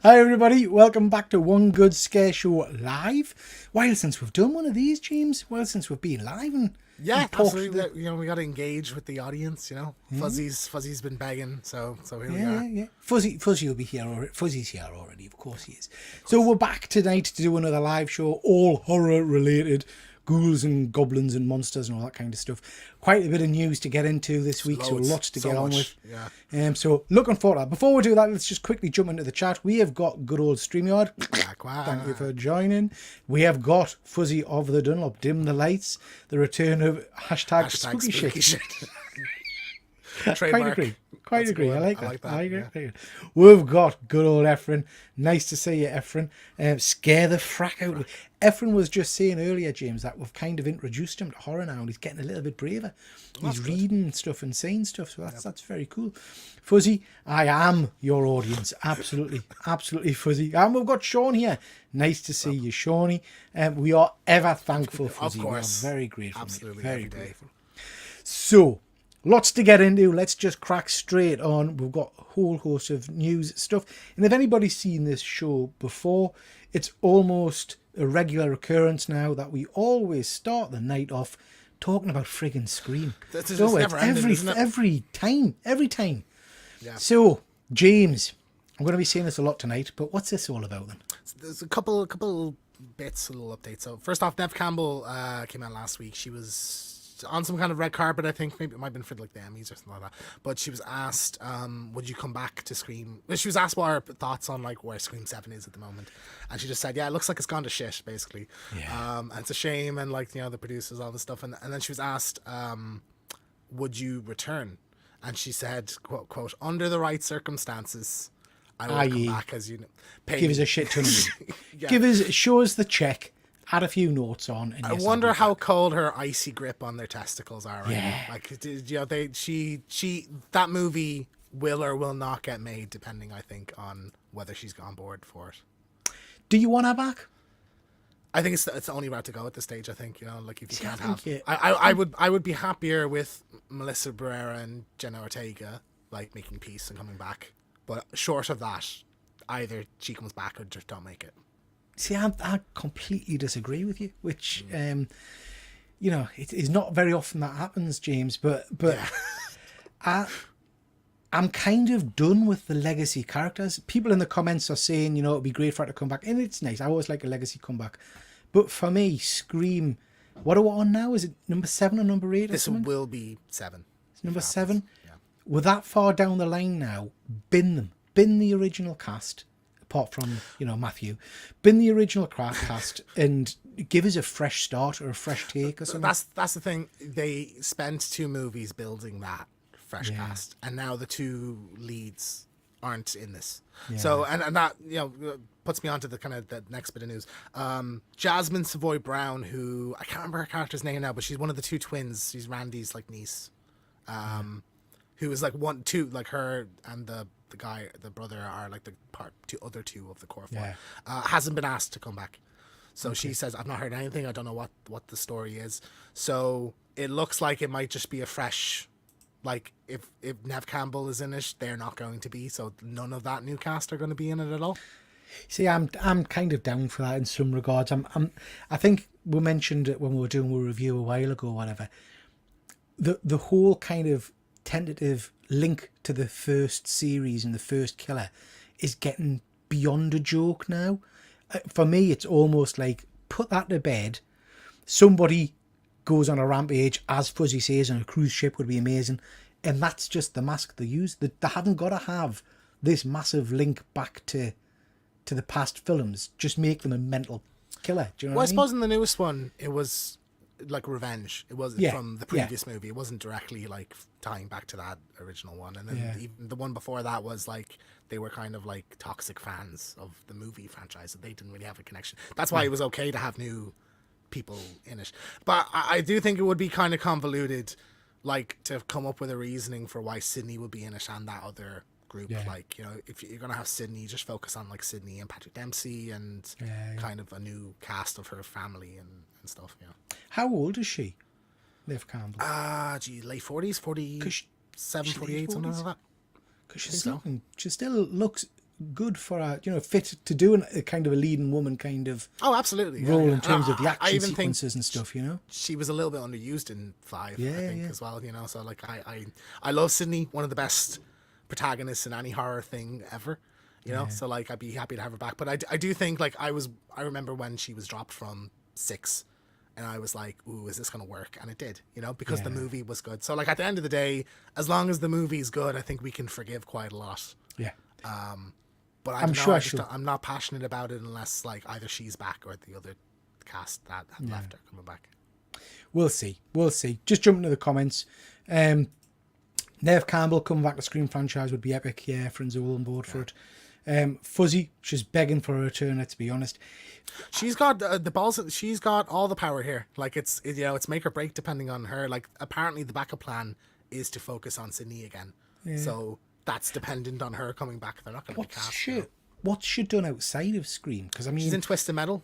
Hi everybody, welcome back to One Good Scare Show Live. While since we've done one of these, James, while since we've been live and Yeah, talked absolutely. You know, we got to engage with the audience. You know, Fuzzy's been begging, so here we are. yeah. Fuzzy will be here already. Fuzzy's here already, of course he is. So we're back tonight to do another live show, all horror related. Ghouls and goblins and monsters and all that kind of stuff. Quite a bit of news to get into this week, Loads, so lots to so get on much, with. yeah. So looking forward to that. Before we do that, let's just quickly jump into the chat. We have got good old StreamYard. Thank you for joining. We have got Fuzzy of the Dunlop, Dim the Lights, the return of hashtag spooky shit. Quite agree. I like that. I agree. Yeah. We've got good old Efren. Nice to see you, Efren. Scare the frack out of me. Efren was just saying earlier, James, that we've kind of introduced him to horror now and he's getting a little bit braver. He's reading stuff and saying stuff, so that's very cool. Fuzzy, I am your audience. Absolutely, Fuzzy. And we've got Sean here. Nice to see you, Shawnee. We are ever thankful, Fuzzy. Of course. We are very grateful. Absolutely, very every day. grateful. So, lots to get into. Let's just crack straight on. We've got a whole host of news stuff. And if anybody's seen this show before, it's almost a regular occurrence now that we always start the night off talking about friggin' Scream. It's never ending, isn't it? Every time. Yeah. So, James, I'm going to be saying this a lot tonight, but what's this all about then? There's a couple bits, a little updates. So first off, Neve Campbell came out last week. She was on some kind of red carpet, I think. Maybe it might have been for like the Emmys or something like that. But she was asked, would you come back to Scream? She was asked what her thoughts on like where Scream 7 is at the moment. And she just said, yeah, it looks like it's gone to shit, basically. Yeah. And it's a shame, and like, you know, the producers, all this stuff. And then she was asked, would you return? And she said, quote, under the right circumstances, I would come back, as you know. Give us a shit ton of money. Show us the check. Add a few notes on. And I wonder how cold her icy grip on their testicles are right Yeah. now. Like, you know, that movie will or will not get made, depending, I think, on whether she's on board for it. Do you want her back? I think it's the only route to go at this stage. I think, you know, like if you can't have, I would be happier with Melissa Barrera and Jenna Ortega like making peace and coming back. But short of that, either she comes back or just don't make it. See, I completely disagree with you, which, you know, it is not very often that happens, James, but yeah. I'm kind of done with the legacy characters. People in the comments are saying, you know, it'd be great for her to come back, and it's nice. I always like a legacy comeback. But for me, Scream, what are we on now? Is it number 7 or number 8 or this something? Will be 7. It's number 7? Yeah. We're that far down the line now. Bin them. Bin the original cast. Apart from, you know, Matthew, bin the original cast and give us a fresh start or a fresh take or something. That's the thing. They spent 2 movies building that fresh cast, and now the 2 leads aren't in this. Yeah. So and that, you know, puts me onto the kind of the next bit of news. Jasmine Savoy Brown, who I can't remember her character's name now, but she's one of the 2 twins. She's Randy's like niece, who is like like her and the guy, the brother, are like the other two of the core 4. Hasn't been asked to come back, so she says, I've not heard anything. I don't know what the story is. So it looks like it might just be a fresh, like if Neve Campbell is in it, they're not going to be. So none of that new cast are going to be in it at all. See, I'm kind of down for that in some regards. I think we mentioned it when we were doing a review a while ago, or whatever. The whole kind of tentative link to the first series and the first killer is getting beyond a joke now. For me, it's almost like, put that to bed. Somebody goes on a rampage, as Fuzzy says, on a cruise ship would be amazing, and that's just the mask they use. They haven't got to have this massive link back to the past films. Just make them a mental killer. Do you know what I mean? I suppose in the newest one, it was like revenge. It wasn't from the previous movie. It wasn't directly like tying back to that original one. And then even the one before that was like, they were kind of like toxic fans of the movie franchise, so they didn't really have a connection. That's why it was okay to have new people in it. But I do think it would be kind of convoluted, like, to come up with a reasoning for why Sydney would be in it and that other group. Like, you know, if you're gonna have Sydney, just focus on like Sydney and Patrick Dempsey and kind of a new cast of her family and stuff. You know, how old is she, Neve Campbell? Late 40s, 47, 48, something like that. Because she still looks good for a, fit to do a kind of a leading woman kind of Oh, absolutely. role Yeah. in terms of the I action even think sequences and stuff, she was a little bit underused in 5, I think, Yeah. as well, so like I love Sydney, one of the best protagonists in any horror thing ever, so like I'd be happy to have her back. But I do think like I remember when she was dropped from 6, and I was like, ooh, is this gonna work? And it did, because the movie was good. So like at the end of the day, as long as the movie's good, I think we can forgive quite a lot. Yeah. But I'm sure I'm not passionate about it unless like either she's back or the other cast that had left are coming back. We'll see. Just jumping to the comments. Neve Campbell coming back to Scream franchise would be epic. Yeah, friends are all on board for it. Fuzzy, she's begging for a return, let's be honest. She's got the balls. She's got all the power here. Like it's make or break depending on her. Like apparently the backup plan is to focus on Sydney again. Yeah. So that's dependent on her coming back. They're not going to be cast. What's she done outside of Scream? Because I mean, she's in Twisted Metal.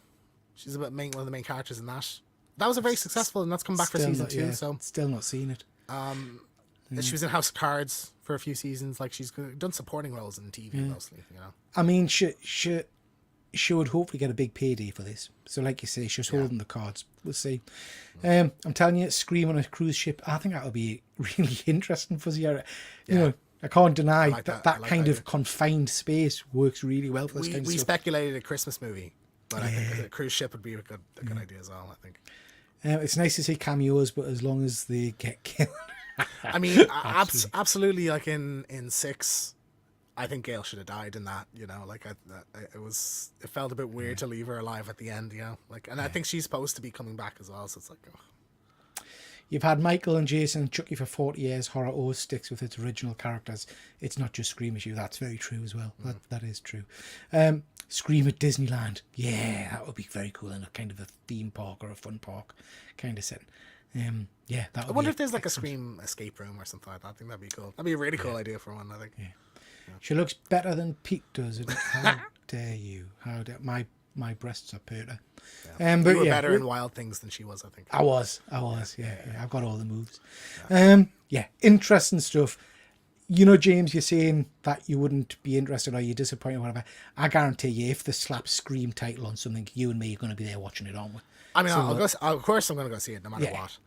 She's one of the main characters in that. That was a very successful, and that's come back for season 2. So still not seen it. She was in House of Cards for a few seasons. Like she's done supporting roles in TV mostly. I mean, she would hopefully get a big payday for this. So like you say, she's holding the cards. We'll see. I'm telling you, Scream on a cruise ship. I think that'll be really interesting for you. I can't deny that kind of confined space works really well for this kind of stuff. We speculated a Christmas movie, but I think a cruise ship would be a good idea as well, I think. It's nice to see cameos, but as long as they get killed. I mean, absolutely. Like in 6, I think Gail should have died in that. Like it felt a bit weird to leave her alive at the end. I think she's supposed to be coming back as well. So it's like, You've had Michael and Jason and Chucky for 40 years. Horror always sticks with its original characters. It's not just Scream issue. That's very true as well. That is true. Scream at Disneyland. Yeah, that would be very cool in a kind of a theme park or a fun park kind of setting. That would I wonder if there's like a Scream escape room or something like that. I think that'd be cool. That'd be a really cool idea for one, I think. Yeah. She looks better than Pete does. How dare you? How dare my breasts are purter. But you were better in Wild Things than she was, I think. I was. Yeah. I've got all the moves. Interesting stuff. James, you're saying that you wouldn't be interested or you're disappointed or whatever. I guarantee you, if they slap Scream title on something, you and me are going to be there watching it, aren't we? I mean, of course I'm going to go see it no matter what.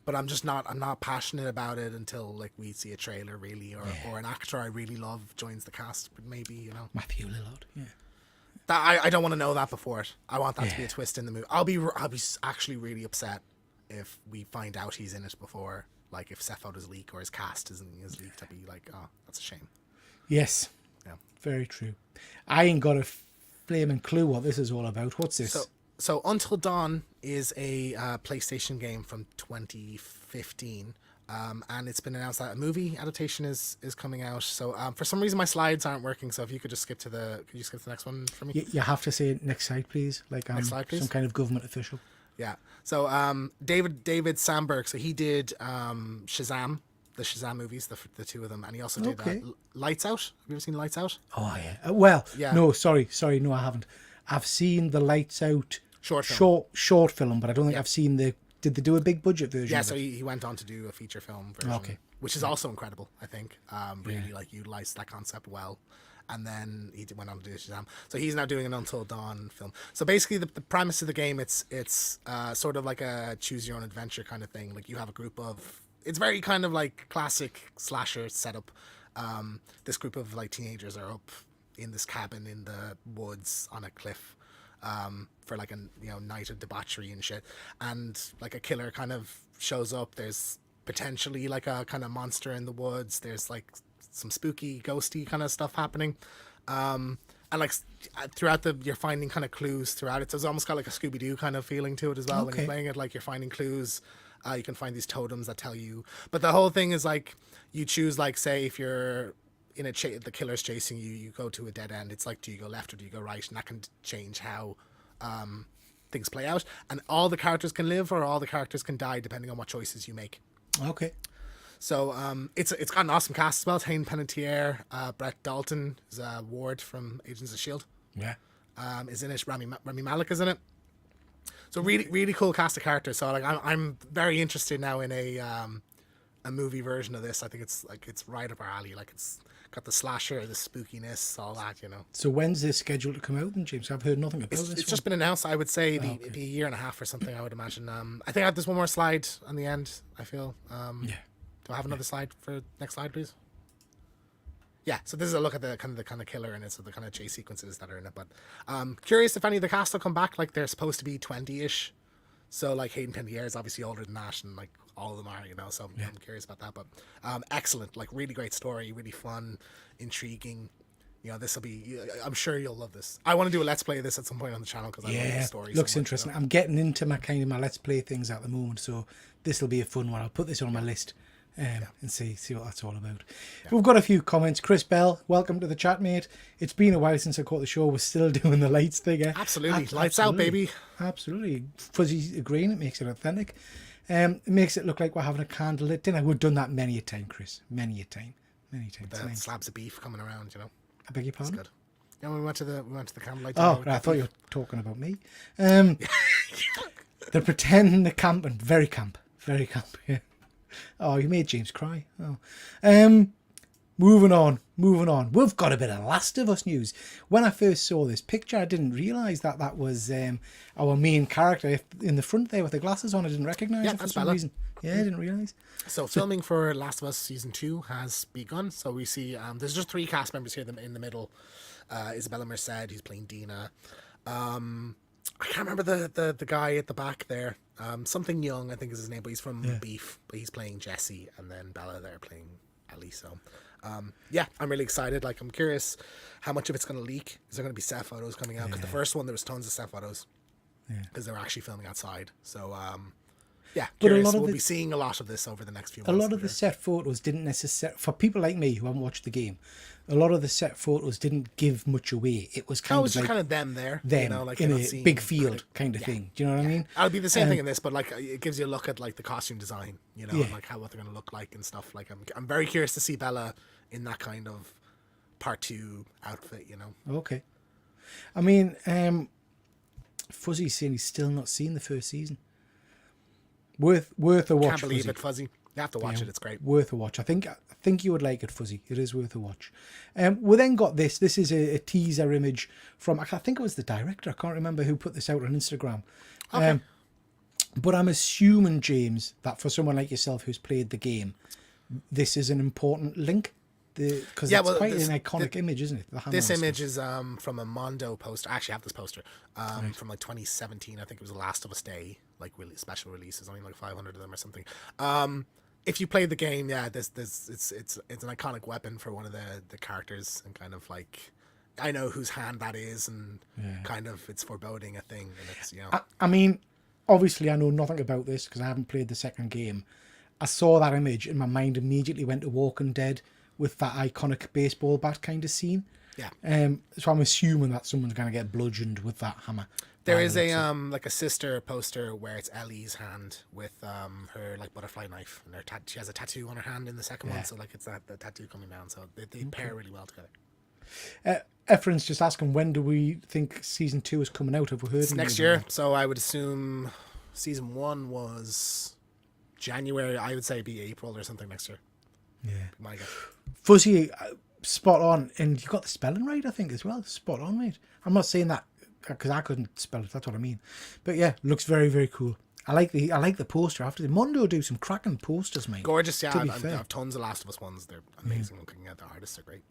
But I'm not passionate about it until like we see a trailer really, or an actor I really love joins the cast. But maybe Matthew Lillard. Yeah. That I don't want to know that before it. I want that to be a twist in the movie. I'll be actually really upset if we find out he's in it before. Like if Seth does leak or his cast isn't his leak, to be like, oh, that's a shame. Yes. Yeah. Very true. I ain't got a flaming clue what this is all about. What's this? So Until Dawn is a PlayStation game from 2015. And it's been announced that a movie adaptation is coming out. So for some reason my slides aren't working. So if you could just skip to the next one for me? You have to say next slide, please. Like next slide, please. Some kind of government official. Yeah. So David Sandberg. So he did Shazam, the Shazam movies, the two of them, and he also did Lights Out. Have you ever seen Lights Out? Oh yeah. No, sorry, no, I haven't. I've seen the Lights Out short film, but I don't think I've seen the. Did they do a big budget version? Yeah, so he went on to do a feature film version, which is also incredible, I think. Really like utilized that concept well. And then he went on to do Shazam. So he's now doing an Until Dawn film. So basically the premise of the game, it's sort of like a choose your own adventure kind of thing. Like you have a group of, it's very kind of like classic slasher setup. This group of like teenagers are up in this cabin in the woods on a cliff. For like a night of debauchery and shit, and like a killer kind of shows up. There's potentially like a kind of monster in the woods. There's like some spooky ghosty kind of stuff happening, and like throughout you're finding kind of clues throughout it. So it's almost got like a Scooby-Doo kind of feeling to it as well. When you're playing it, like you're finding clues. You can find these totems that tell you, but the whole thing is like you choose, like say if you're in the killer's chasing you, you go to a dead end. It's like, do you go left or do you go right? And that can change how things play out. And all the characters can live or all the characters can die depending on what choices you make. Okay. So it's got an awesome cast as well. Hayden Panettiere, Brett Dalton is Ward from Agents of S.H.I.E.L.D. Yeah. Is in it. Rami Malek is in it. So really cool cast of characters. So like I'm very interested now in a a movie version of this, I think it's right up our alley. Like it's got the slasher, the spookiness, all that, you know. So when's this scheduled to come out then, James? I've heard nothing about It's this one. just been announced. I would say it'd be a year and a half or something, I would imagine. I think I have this one more slide on the end, I feel. Yeah. Do I have another slide for next slide, please? Yeah, so this is a look at the kind of killer in it, so the kind of chase sequences that are in it. But curious if any of the cast will come back. Like they're supposed to be 20-ish, so like Hayden Panettiere is obviously older than that, and like all of them are, you know. So I'm curious about that. But excellent, like really great story, really fun, intriguing. You know, this will be. I'm sure you'll love this. I want to do a let's play of this at some point on the channel because I love the story. Looks so much, interesting. You know? I'm getting into my let's play things at the moment, so this will be a fun one. I'll put this on my list. And see what that's all about. We've got a few comments. Chris Bell, welcome to the chat, mate. It's been a while since I caught the show. We're still doing the lights thing. Absolutely. Lights out, baby. Absolutely. Fuzzy agreeing. It makes it authentic. It makes it look like we're having a candlelit dinner. We've done that many a time, Chris. Many a time. The slabs of beef coming around, you know. I beg your pardon? Good. Yeah, we went to the candlelight. Oh, I thought you were talking about me. They're pretending they're camping. Very camp. Yeah. Oh, you made James cry. Oh. Moving on. We've got a bit of Last of Us news. When I first saw this picture, I didn't realise that was our main character in the front there with the glasses on. I didn't recognise it for some reason. Yeah, I didn't realise. So filming for Last of Us Season 2 has begun. So we see there's just 3 cast members here in the middle. Isabella Merced, who's playing Dina. I can't remember the guy at the back there. Something Young, I think is his name, but he's from Beef. But he's playing Jesse, and then Bella there playing Ellie. So, I'm really excited. Like, I'm curious how much of it's going to leak. Is there going to be set photos coming out? Because the first one, there was tons of set photos. Because they were actually filming outside. So, curious. We'll be seeing a lot of this over the next few months. A lot of the set photos didn't necessarily, for people like me who haven't watched the game, a lot of the set photos didn't give much away. It was kind of just like kind of them there, you know, like in a big field kind of thing. Do you know what I mean? It'll be the same thing in this, but like it gives you a look at like the costume design, you know, and like what they're going to look like and stuff. Like I'm very curious to see Bella in that kind of part 2 outfit, you know. Okay. I mean, Fuzzy's saying he's still not seen the first season. Worth a watch. Can't believe Fuzzy. it, Fuzzy. You have to watch it. It's great. Worth a watch. I think you would like it, Fuzzy. It is worth a watch. We then got this. This is a teaser image from, I think it was the director. I can't remember who put this out on Instagram. Okay. But I'm assuming, James, that for someone like yourself who's played the game, this is an important link. Because it's quite an iconic image, isn't it? This image is from a Mondo poster. I actually have this poster from like 2017. I think it was The Last of Us Day, like really special releases, only like 500 of them or something. If you played the game, it's an iconic weapon for one of the characters, and kind of like I know whose hand that is, and kind of it's foreboding a thing, and it's I mean, obviously I know nothing about this because I haven't played the second game. I saw that image and my mind immediately went to Walking Dead with that iconic baseball bat kind of scene. Yeah. So I'm assuming that someone's going to get bludgeoned with that hammer. There is a like a sister poster where it's Ellie's hand with her like butterfly knife, and she has a tattoo on her hand in the second one, so like it's the tattoo coming down. So they pair really well together. Efren's just asking, when do we think season 2 is coming out? Have we heard? It's next year, so I would assume season 1 was January. I would say it'd be April or something next year. Yeah. My guess. Fuzzy, spot on, and you got the spelling right, I think, as well. Spot on, mate. I'm not saying that because I couldn't spell it. That's what I mean. But yeah, looks very, very cool. I like the poster. After the Mondo do some cracking posters, mate. Gorgeous, yeah. I have tons of Last of Us ones. They're amazing looking. Yeah, the artists are great.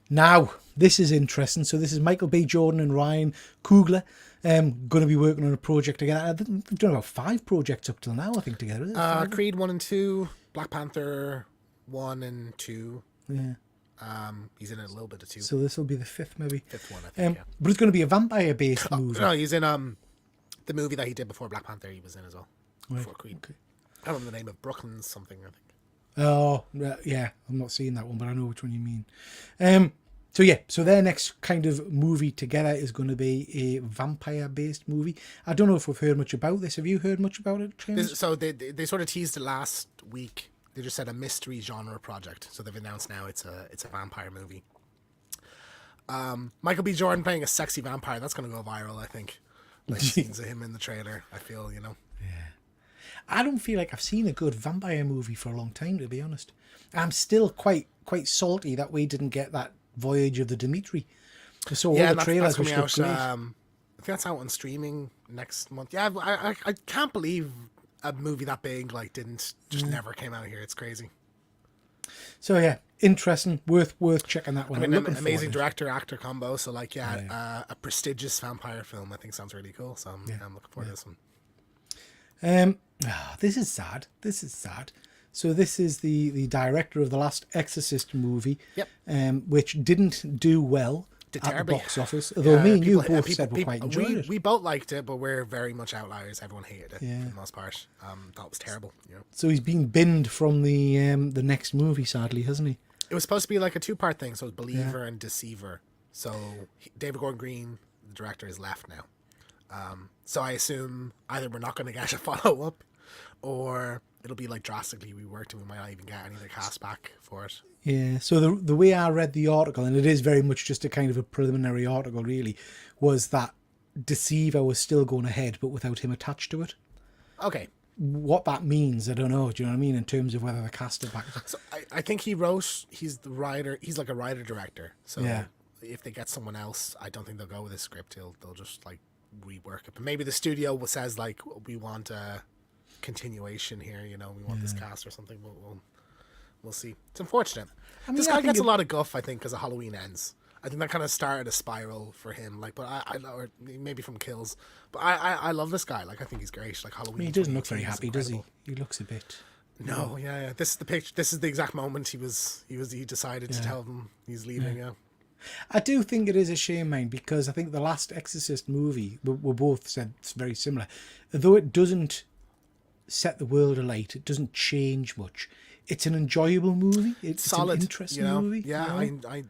Now, this is interesting. So this is Michael B. Jordan and Ryan Coogler going to be working on a project together. They've done about 5 projects up till now, I think, together. Creed 1 and 2, Black Panther 1 and 2. Yeah. He's in a little bit of 2. So this will be the 5th, maybe. 5th one, I think, But it's going to be a vampire-based movie. No, he's in the movie that he did before Black Panther. He was in as well. Right. Before Creed. Okay. I don't remember the name of Brooklyn something, I think. Oh, yeah. I'm not seeing that one, but I know which one you mean. So their next kind of movie together is going to be a vampire-based movie. I don't know if we've heard much about this. Have you heard much about it, James? So they sort of teased it last week. They just said a mystery genre project. So they've announced now it's a vampire movie. Michael B. Jordan playing a sexy vampire. That's going to go viral, I think. Like scenes of him in the trailer, I feel, you know. I don't feel like I've seen a good vampire movie for a long time, to be honest. I'm still quite salty that we didn't get that Voyage of the Dimitri. I saw all the trailers, that's which coming looked out. great. I think that's out on streaming next month. Yeah, I can't believe a movie that big like didn't just never came out here. It's crazy. So yeah, interesting, worth checking that one. I mean, I'm looking amazing forward to it. director actor combo. So like, a prestigious vampire film. I think sounds really cool. So I'm looking forward to this one. This is sad. So this is the director of the last Exorcist movie, Yep. Which didn't do well at the terribly. box office. Although me and you both said we quite enjoyed it. We both liked it, but we're very much outliers. Everyone hated it for the most part. That was terrible. So he's been binned from the next movie, sadly, hasn't he? It was supposed to be like a 2-part thing, so it was Believer and Deceiver. So David Gordon Green, the director, is left now. So I assume either we're not going to get a follow-up, or it'll be like drastically reworked and we might not even get any of the cast back for it. Yeah, so the way I read the article, and it is very much just a kind of a preliminary article really, was that Deceiver was still going ahead but without him attached to it. Okay. What that means, I don't know. Do you know what I mean? In terms of whether the cast are back. So I think he's the writer, he's like a writer-director. So if they get someone else, I don't think they'll go with his script. They'll just like rework it. But maybe the studio says like, we want a continuation here, we want this cast or something. We'll see. It's unfortunate. I mean, this guy gets a lot of guff, I think, because of Halloween Ends. I think that kind of started a spiral for him. Like, but or maybe from Kills. But I love this guy. Like, I think he's great. Like Halloween. I mean, he doesn't look very happy, does he? He looks a bit. No, yeah. This is the picture. This is the exact moment he decided to tell them he's leaving. Yeah. I do think it is a shame, man, because I think the last Exorcist movie, we both said it's very similar. Though it doesn't set the world alight, it doesn't change much. It's an enjoyable movie. It's solid, an interesting movie. Yeah,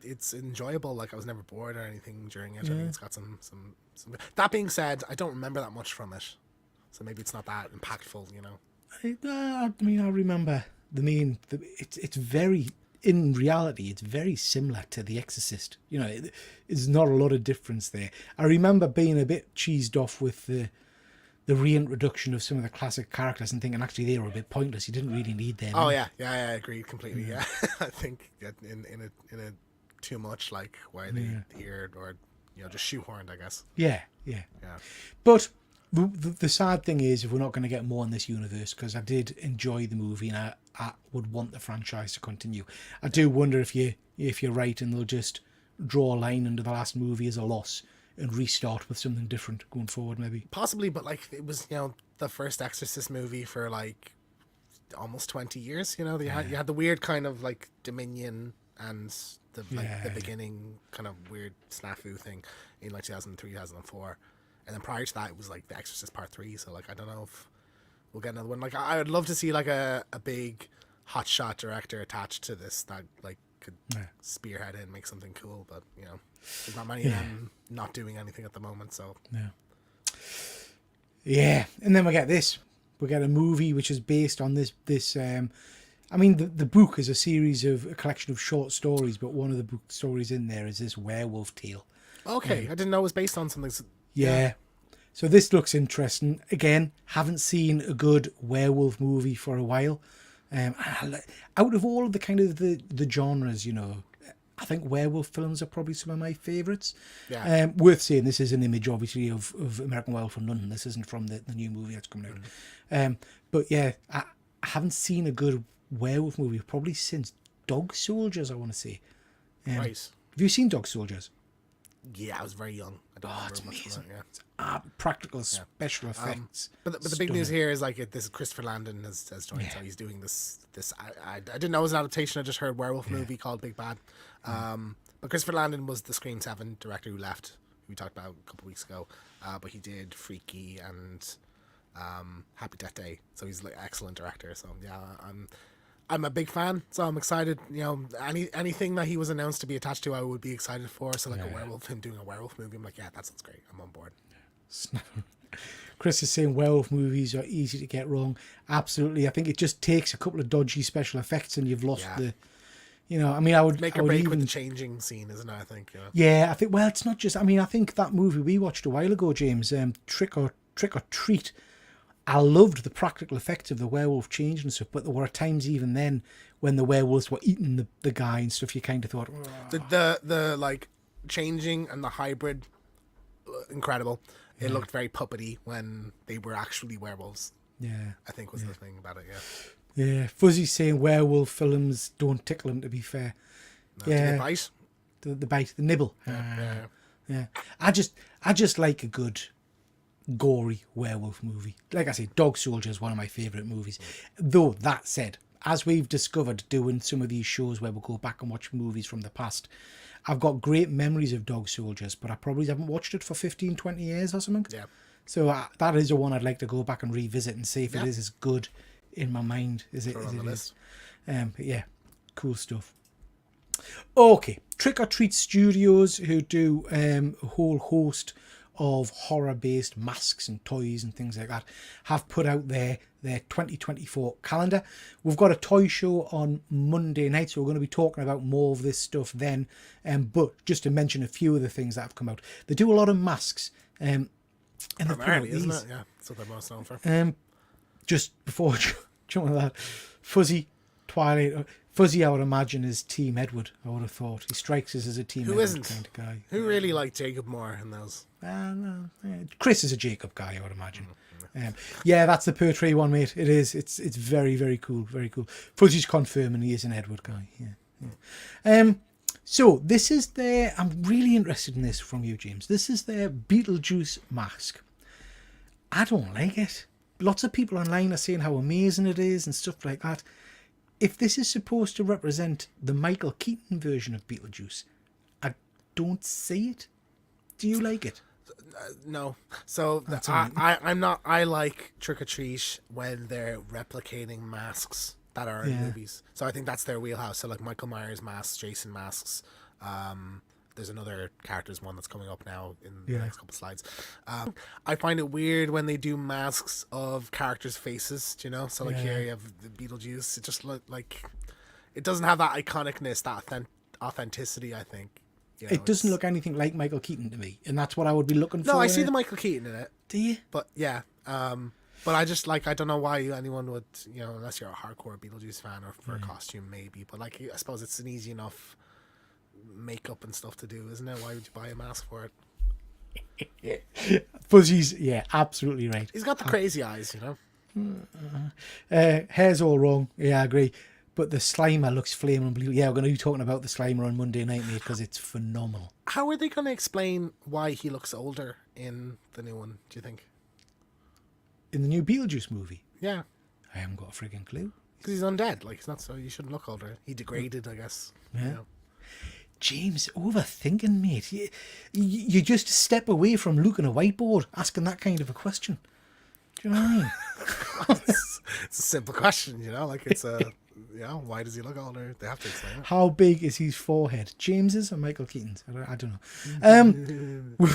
it's enjoyable. Like, I was never bored or anything during it. I think it's got some. That being said, I don't remember that much from it, so maybe it's not that impactful. I mean, I remember it's very. In reality, it's very similar to The Exorcist. There's not a lot of difference there. I remember being a bit cheesed off with the reintroduction of some of the classic characters and thinking actually they were a bit pointless. You didn't really need them. Oh yeah, I agree completely. Yeah, I think in a too much like why they here or just shoehorned, I guess. Yeah. But the sad thing is, if we're not going to get more in this universe, because I did enjoy the movie and I would want the franchise to continue. I do wonder if you're right and they'll just draw a line under the last movie as a loss and restart with something different going forward, maybe. Possibly, but like it was, the first Exorcist movie for like almost 20 years. You had the weird kind of like Dominion and the beginning kind of weird snafu thing in like 2003, 2004. And then prior to that, it was like The Exorcist Part 3. So like I don't know if we'll get another one. Like I would love to see like a big hotshot director attached to this that like could spearhead it and make something cool. But there's not many of them not doing anything at the moment. So yeah. And then we get this. We get a movie which is based on this. I mean, the book is a collection of short stories, but one of the book stories in there is this werewolf tale. Okay, I didn't know it was based on something. Yeah. So this looks interesting. Again, haven't seen a good werewolf movie for a while. Out of all of the kind of the genres, I think werewolf films are probably some of my favourites. Yeah. Worth saying, this is an image, obviously, of American Werewolf from London. This isn't from the new movie that's coming out. But yeah, I haven't seen a good werewolf movie probably since Dog Soldiers, I want to say. Right. Have you seen Dog Soldiers? Yeah, I was very young. I don't remember much from that, It's practical special effects. But the big news here is like this Christopher Landon has joined, so he's doing this. I didn't know it was an adaptation. I just heard werewolf movie called Big Bad. But Christopher Landon was the Scream 7 director who left, who we talked about a couple of weeks ago. But he did Freaky and Happy Death Day, so he's like excellent director. So yeah, I'm a big fan, so I'm excited. Anything that he was announced to be attached to, I would be excited for. So like a werewolf, him doing a werewolf movie, I'm like, yeah, that sounds great. I'm on board. Chris is saying werewolf movies are easy to get wrong. Absolutely, I think it just takes a couple of dodgy special effects and you've lost the. I mean, I would make or break with the changing scene, isn't it? I think. Yeah, I think. Well, it's not just. I mean, I think that movie we watched a while ago, James, Trick or Treat. I loved the practical effects of the werewolf changing and stuff, but there were times even then when the werewolves were eating the guy and stuff, you kind of thought, The like changing and the hybrid, incredible. It looked very puppety when they were actually werewolves. yeah. I think was the thing about it. Yeah, Fuzzy's saying werewolf films don't tickle him, to be fair. No, Yeah. did they bite? The bite, the nibble. Yeah. I just like a good gory werewolf movie. Like I say, Dog Soldier is one of my favourite movies. Though, that said, as we've discovered doing some of these shows where we'll go back and watch movies from the past, I've got great memories of Dog Soldiers, but I probably haven't watched it for 15, 20 years or something. Yeah. So that is the one I'd like to go back and revisit and see if it is as good in my mind as it on the is. list. But yeah, cool stuff. Okay, Trick or Treat Studios, who do a whole host of horror-based masks and toys and things like that, have put out their 2024 calendar. We've got a toy show on Monday night, so we're going to be talking about more of this stuff then. But just to mention a few of the things that have come out, they do a lot of masks. And they've put out Primarily, isn't these. it? Yeah, that's what they're most known for. Just before jumping to that, Fuzzy, Twilight. Fuzzy, I would imagine, is Team Edward. I would have thought he strikes us as a Team Who Edward isn't? kind of guy. Who really liked Jacob more in those? No. Chris is a Jacob guy, I would imagine. Yeah, that's the Pertwee one, mate. It is. It's very, very cool. Very cool. Fuzzy's confirming he is an Edward guy. Yeah. So this is their. I'm really interested in this from you, James. This is their Beetlejuice mask. I don't like it. Lots of people online are saying how amazing it is and stuff like that. If this is supposed to represent the Michael Keaton version of Beetlejuice, I don't see it. Do you like it? No. So That's all right. I'm not. I like Trick or Treat when they're replicating masks that are in movies. So I think that's their wheelhouse. So like Michael Myers masks, Jason masks. There's another characters one that's coming up now in the next couple of slides. I find it weird when they do masks of characters' faces. Do you know? So like here you have the Beetlejuice. It just look like it doesn't have that iconicness, that authenticity. I think. You know, It doesn't look anything like Michael Keaton to me, and that's what I would be looking for. No, I see in the it. Michael Keaton in it. Do you? But yeah, but I just like I don't know why anyone would, you know, unless you're a hardcore Beetlejuice fan or for a costume maybe. But like I suppose it's an easy enough makeup and stuff to do, isn't it? Why would you buy a mask for it? Fuzzy's, absolutely right. He's got the crazy eyes, you know. Hair's all wrong. Yeah, I agree. But the Slimer looks flaming blue. Yeah, we're going to be talking about the Slimer on Monday night, mate, because it's phenomenal. How are they going to explain why he looks older in the new one? Do you think? In the new Beetlejuice movie, Yeah, I haven't got a frigging clue. because he's undead. Like he's not, so you shouldn't look older. He degraded, I guess. Yeah. You know? James, overthinking, mate. You just step away from looking at a whiteboard asking that kind of a question. Do you know what I mean? It's a simple question, you know. Like it's a, you know, why does he look older? They have to explain it. How big is his forehead? James's or Michael Keaton's? I don't know.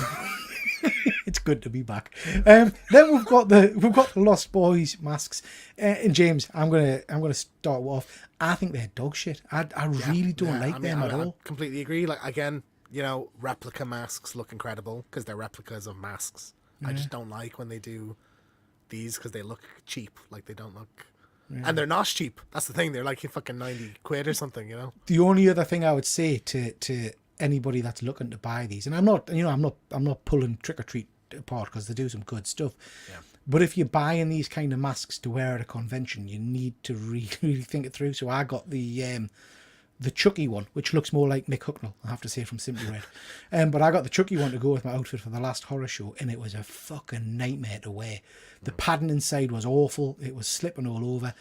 It's good to be back. Then we've got the Lost Boys masks. And James, I'm gonna start off. I think they're dog shit. I really don't like them at all. I completely agree. Like again, you know, replica masks look incredible because they're replicas of masks. I just don't like when they do these because they look cheap. Like they don't look, and they're not cheap. That's the thing. They're like fucking 90 quid or something. You know. The only other thing I would say to anybody that's looking to buy these, and I'm not pulling Trick or Treat apart because they do some good stuff. Yeah. But if you're buying these kind of masks to wear at a convention, you need to really think it through. So I got the Chucky one, which looks more like Mick Hucknall, I have to say, from Simply Red. But I got the Chucky one to go with my outfit for the last horror show, and it was a fucking nightmare to wear. The padding inside was awful. It was slipping all over.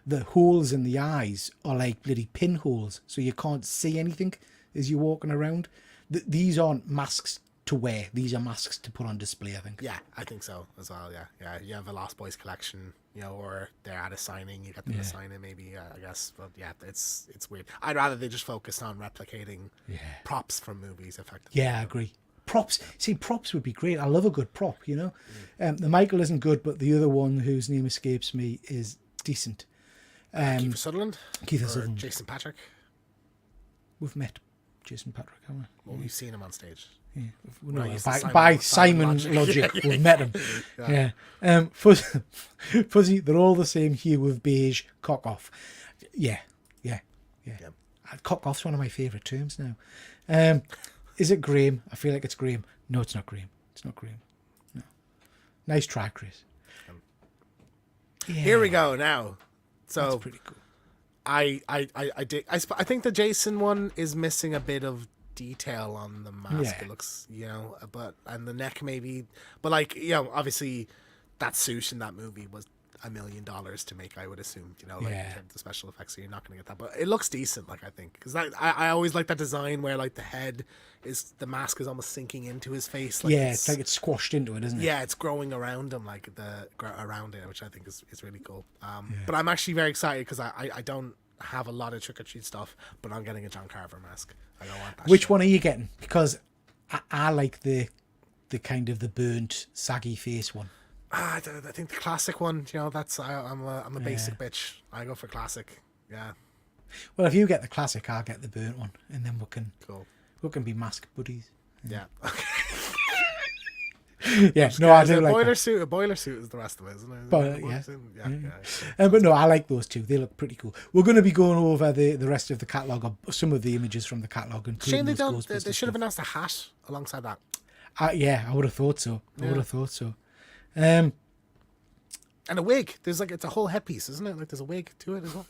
The holes in the eyes are like bloody pinholes, so you can't see anything as you're walking around. These aren't masks to wear. These are masks to put on display, I think. Yeah, I think so as well. Yeah. You have a Lost Boys collection, you know, or they're at a signing. You get them to sign it, maybe. I guess, but yeah, it's weird. I'd rather they just focused on replicating props from movies, effectively. Yeah, I agree. Props. See, props would be great. I love a good prop, you know. The Michael isn't good, but the other one whose name escapes me is decent. Kiefer Sutherland. Kiefer Sutherland. Jason Patrick. We've met Jason Patrick, haven't we? Well, we've seen him on stage. No, Right, it's the by Simon Simon logic. logic, we've met him. Yeah. Fuzzy, they're all the same hue of beige. Cock off. Yeah. Cock off's one of my favourite terms now. Is it Graham? I feel like it's Graham. No, it's not Graham. It's not Graham. No. Nice try, Chris. Here we go now. So That's pretty cool. I think the Jason one is missing a bit of detail on the mask. Yeah. It looks, and the neck maybe, but like, obviously that suit in that movie was $1 million to make, I would assume, in terms of special effects, so you're not going to get that, but it looks decent, like, I think, because I always like that design where like the mask is almost sinking into his face, like it's like it's squashed into it, isn't it? Yeah, it's growing around him, like around it, which I think is really cool. But I'm actually very excited because I don't have a lot of trick or treat stuff, but I'm getting a John Carver mask. I don't want that. Which one are you getting? Because I like the kind of the burnt, saggy face one. I think the classic one. That's I'm a basic bitch. I go for classic. Yeah. Well, if you get the classic, I'll get the burnt one, and then Cool. we can be mask buddies. Yeah. Yeah. No, I do a like boiler that. suit. A boiler suit is the rest of it, isn't it? But, Yeah. But no, I like those two. They look pretty cool. We're going to be going over the rest of the catalogue, or some of the images from the catalogue. Shame they those don't. They Ghostbusters should have stuff. announced a hat alongside that. Yeah, I would have thought so. And a wig. There's it's a whole headpiece, isn't it? Like there's a wig to it as well.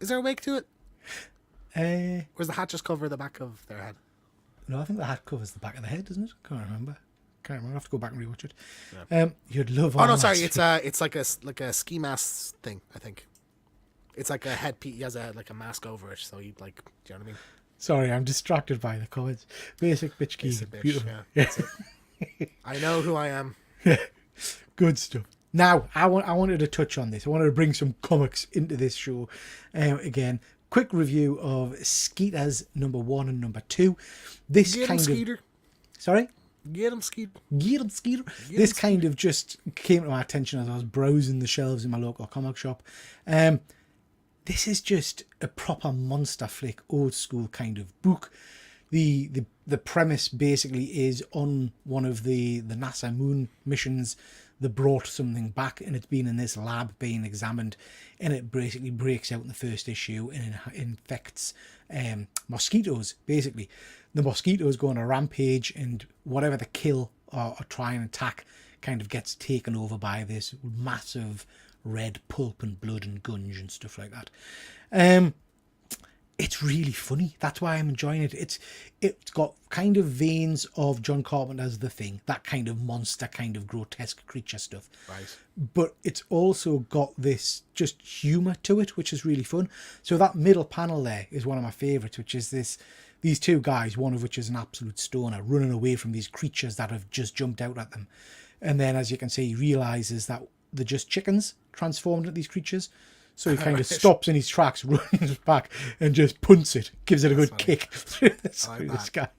Is there a wig to it? Or does the hat just cover the back of their head? No, I think the hat covers the back of the head, doesn't it? Can't remember. I have to go back and rewatch it. Yeah. You'd love. Oh no, sorry. It's like a ski mask thing. I think it's like a headpiece. He has a mask over it, so he'd like. Do you know what I mean? Sorry, I'm distracted by the comments. Basic bitch key. Basic bitch, Beautiful. yeah. That's it. I know who I am. Good stuff. Now, I wanted to touch on this. I wanted to bring some comics into this show. Again, quick review of Skeeters number 1 and number 2. This Get kind him, of Skeeter. Sorry. Get him, Skeeter. Get him, Skeeter. This kind of just came to my attention as I was browsing the shelves in my local comic shop. This is just a proper monster flick, old school kind of book. The premise basically is on one of the NASA moon missions that brought something back, and it's been in this lab being examined, and it basically breaks out in the first issue and infects mosquitoes. Basically, the mosquitoes go on a rampage, and whatever they kill or try and attack kind of gets taken over by this massive red pulp and blood and gunge and stuff like that. It's really funny. That's why I'm enjoying it. It's got kind of veins of John Carpenter's The Thing, that kind of monster, kind of grotesque creature stuff. Right. But it's also got this just humour to it, which is really fun. So that middle panel there is one of my favourites, which is these two guys, one of which is an absolute stoner, running away from these creatures that have just jumped out at them. And then, as you can see, he realises that they're just chickens transformed into these creatures. So he kind of stops in his tracks, runs back, and just punts it, gives it a good kick through the sky.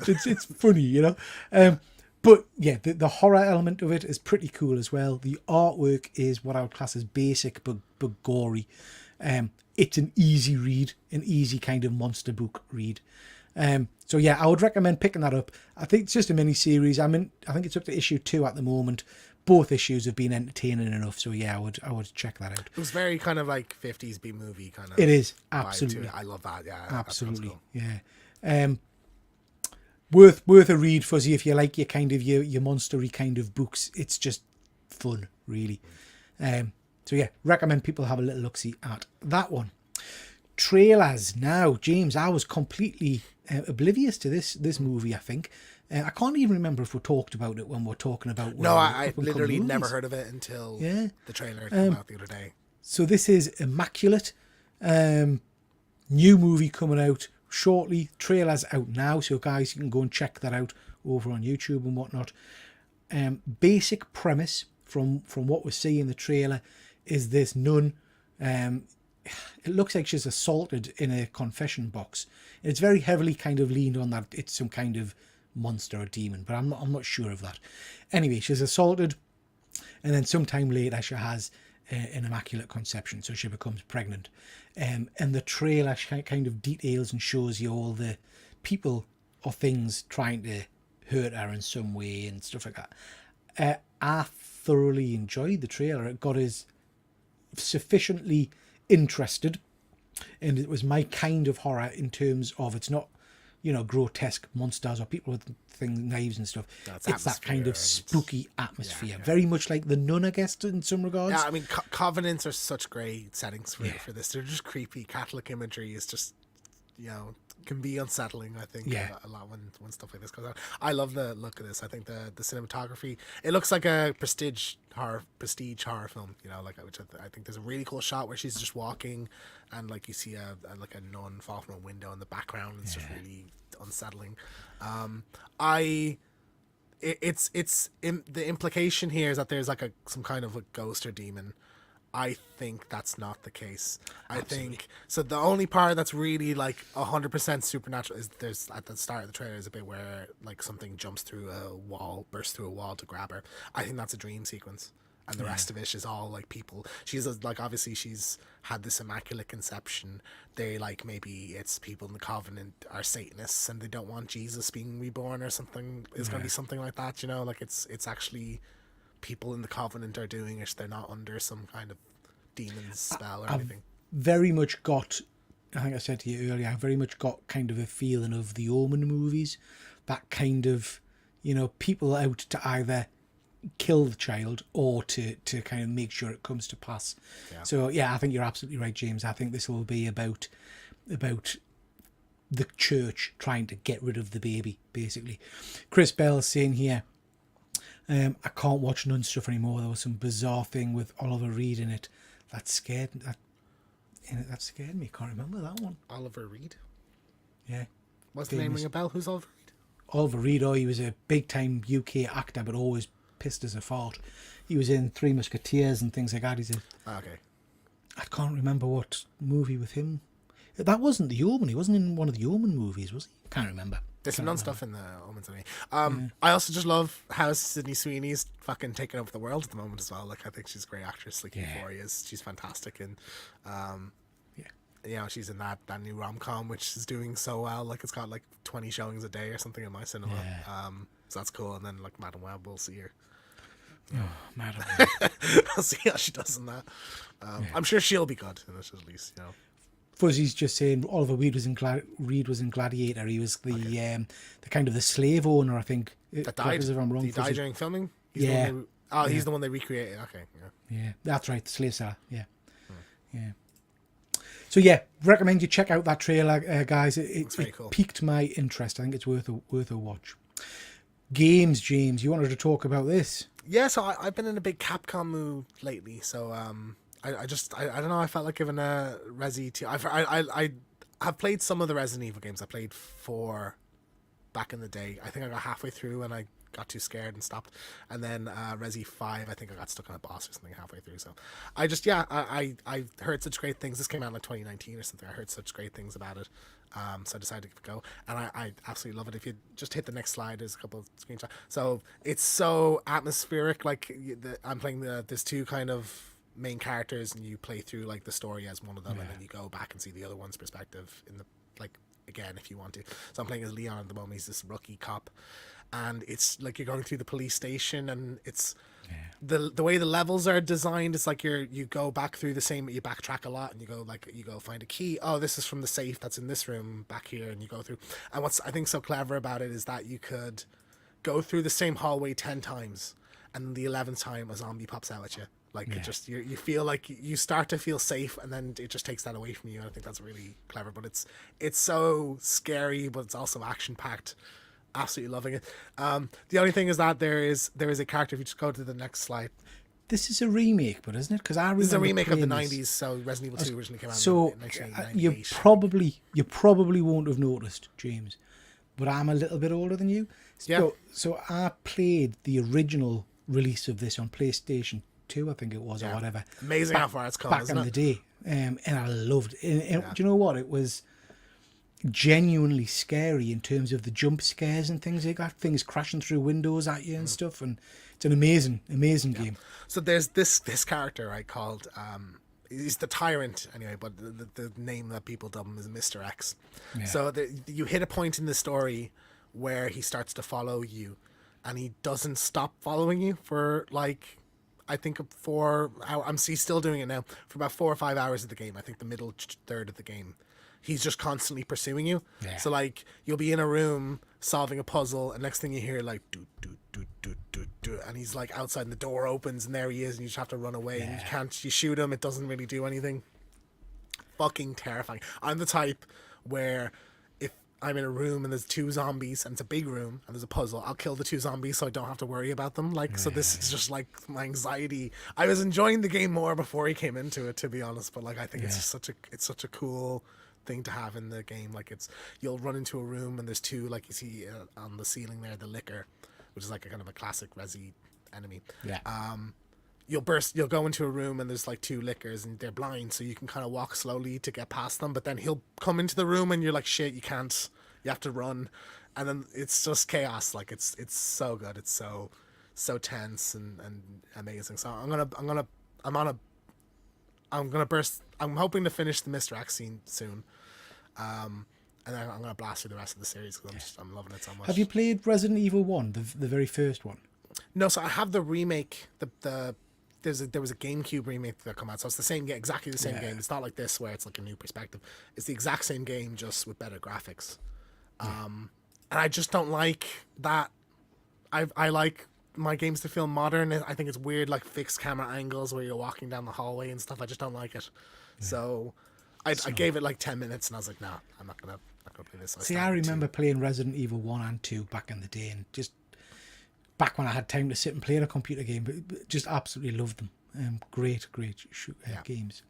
It's funny, But yeah, the horror element of it is pretty cool as well. The artwork is what I would class as basic but gory. It's an easy read, an easy kind of monster book read. So yeah, I would recommend picking that up. I think it's just a mini series. I think it's up to issue 2 at the moment. Both issues have been entertaining enough, so yeah, I would check that out. It was very kind of like 50s B movie kind of. It is vibe absolutely. to it. I love that. Yeah, Absolutely, cool. yeah. Worth a read, Fuzzy, if you like your kind of your monstery kind of books. It's just fun, really. So yeah, recommend people have a little look-see at that one. Trailers now, James. I was completely oblivious to this movie. I think I can't even remember if we talked about it when we were talking about. No, I literally never heard of it until the trailer came out the other day. So this is Immaculate. New movie coming out shortly. Trailer's out now, so guys, you can go and check that out over on YouTube and whatnot. Basic premise from what we see in the trailer is this nun. It looks like she's assaulted in a confession box. It's very heavily kind of leaned on that it's some kind of monster or demon, but I'm not sure of that. Anyway, she's assaulted, and then sometime later she has an immaculate conception, so she becomes pregnant. And the trailer kind of details and shows you all the people or things trying to hurt her in some way and stuff like that. I thoroughly enjoyed the trailer. It got us sufficiently interested, and it was my kind of horror in terms of it's not, grotesque monsters or people with things, knives and stuff. It's that kind of spooky atmosphere, very much like The Nun, I guess, in some regards. Yeah, I mean, Covenants are such great settings for this. They're just creepy. Catholic imagery is just, can be unsettling, I think, a lot when stuff like this comes out. I love the look of this. I think the cinematography, it looks like a prestige horror film, which I think there's a really cool shot where she's just walking and like you see a nun fall from a window in the background. It's just really unsettling. The implication here is that there's like some kind of a ghost or demon. I think that's not the case. I think so. The only part that's really like 100% supernatural is there's at the start of the trailer is a bit where like something jumps through a wall, bursts through a wall to grab her. I think that's a dream sequence, and the rest of it is all like people. She's like obviously she's had this immaculate conception. They like maybe it's people in the Covenant are Satanists and they don't want Jesus being reborn or something. It's going to be something like that, like it's actually people in the Covenant are doing it. They're not under some kind of demon spell or anything. Very much got, I think I said to you earlier, I very much got kind of a feeling of the Omen movies, that kind of, people out to either kill the child or to kind of make sure it comes to pass. So I think you're absolutely right, James. I think this will be about the church trying to get rid of the baby, basically. Chris Bell's saying here, I can't watch Nun stuff anymore. There was some bizarre thing with Oliver Reed in it that scared me. I can't remember that one. Oliver Reed? Yeah. What's the name ring a bell? Who's Oliver Reed? Oliver Reed, he was a big time UK actor, but always pissed as a fart. He was in Three Musketeers and things like that. Okay. I can't remember what movie with him. That wasn't the Omen. He wasn't in one of the Omen movies, was he? Can't remember. There's some non-stuff in the Omens. I also just love how Sydney Sweeney's fucking taking over the world at the moment as well. Like, I think she's a great actress. Like, Euphoria she's fantastic. And, she's in that new rom-com, which is doing so well. Like, it's got, like, 20 showings a day or something in my cinema. So that's cool. And then, like, Madam Web, we'll see her. Madam Web. I'll see how she does in that. I'm sure she'll be good in it, at least, Fuzzy's just saying Oliver Reed was in Gladiator. He was the kind of the slave owner, I think. That died? If I'm wrong, he died during filming? He's the one they recreated. Okay. Yeah, that's right. The slave seller. Yeah. So recommend you check out that trailer, guys. It cool. Piqued my interest. I think it's worth a watch. Games, James. You wanted to talk about this? Yeah. So I've been in a big Capcom mood lately. So I don't know. I felt like giving a Resi 2. I've played some of the Resident Evil games. I played 4 back in the day. I think I got halfway through and I got too scared and stopped. And then Resi 5, I think I got stuck on a boss or something halfway through. So I heard such great things. This came out in like 2019 or something. I heard such great things about it. So I decided to give it a go. And I absolutely love it. If you just hit the next slide, there's a couple of screenshots. So it's so atmospheric. Like I'm playing there's 2 kind of main characters and you play through like the story as one of them and then you go back and see the other one's perspective in the again if you want to. So I'm playing as Leon at the moment. He's this rookie cop and it's like you're going through the police station and it's the way the levels are designed. It's like you go back through the same, you backtrack a lot and you go find a key. Oh, this is from the safe that's in this room back here, and you go through. And what's I think so clever about it is that you could go through the same hallway 10 times and the 11th time a zombie pops out at you. Like it just you feel like you start to feel safe and then it just takes that away from you. And I think that's really clever. But it's so scary, but it's also action packed. Absolutely loving it. The only thing is that there is a character. If you just go to the next slide. This is a remake, but isn't it? Because this is a remake of the 90s. So Resident Evil 2 originally came out in 1998. You probably won't have noticed, James, but I'm a little bit older than you. So I played the original release of this on PlayStation 2, I think it was, or whatever. Amazing how far it's come, back in the day. And I loved it. And do you know what? It was genuinely scary in terms of the jump scares and things like that. Things crashing through windows at you and stuff. And it's an amazing game. So there's this character called he's the tyrant anyway, but the name that people dub him is Mr. X. So you hit a point in the story where he starts to follow you, and he doesn't stop following you for like, I think he's still doing it now for about 4 or 5 hours of the game. I think the middle third of the game, he's just constantly pursuing you. Yeah. So like you'll be in a room solving a puzzle, and next thing you hear like do do do do do do, and he's like outside, and the door opens, and there he is, and you just have to run away. And you shoot him, it doesn't really do anything. Fucking terrifying. I'm the type where if I'm in a room and there's 2 zombies and it's a big room and there's a puzzle, I'll kill the 2 zombies so I don't have to worry about them. Like, so this is just like my anxiety. I was enjoying the game more before he came into it, to be honest, but like I think it's just such a cool thing to have in the game. Like you'll run into a room and there's 2, like you see on the ceiling there, the licker, which is like a kind of a classic Resi enemy. Yeah. You'll go into a room and there's like 2 lickers and they're blind, so you can kind of walk slowly to get past them, but then he'll come into the room and you're like, shit, you can't, you have to run, and then it's just chaos. Like it's so good, it's so tense and amazing. So I'm hoping to finish the Mr. X scene soon, and then I'm gonna blast through the rest of the series because I'm loving it so much. Have you played Resident Evil 1, the very first one? No, so I have the remake. There was a GameCube remake that come out, so it's the same game, exactly the same game. It's not like this where it's like a new perspective. It's the exact same game, just with better graphics. And I just don't like that. I like my games to feel modern. I think it's weird, like fixed camera angles where you're walking down the hallway and stuff. I just don't like it. So I gave it like 10 minutes and I was like, nah, I'm not gonna play this. See, I remember playing Resident Evil 1 and 2 back in the day, and just back when I had time to sit and play a computer game, but just absolutely loved them. Great games.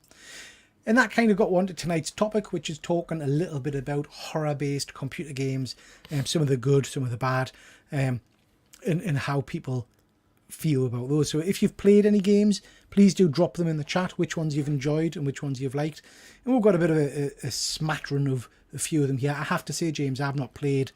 And that kind of got on to tonight's topic, which is talking a little bit about horror-based computer games, some of the good, some of the bad, and how people feel about those. So if you've played any games, please do drop them in the chat, which ones you've enjoyed and which ones you've liked. And we've got a bit of a smattering of a few of them here. I have to say, James, I've not played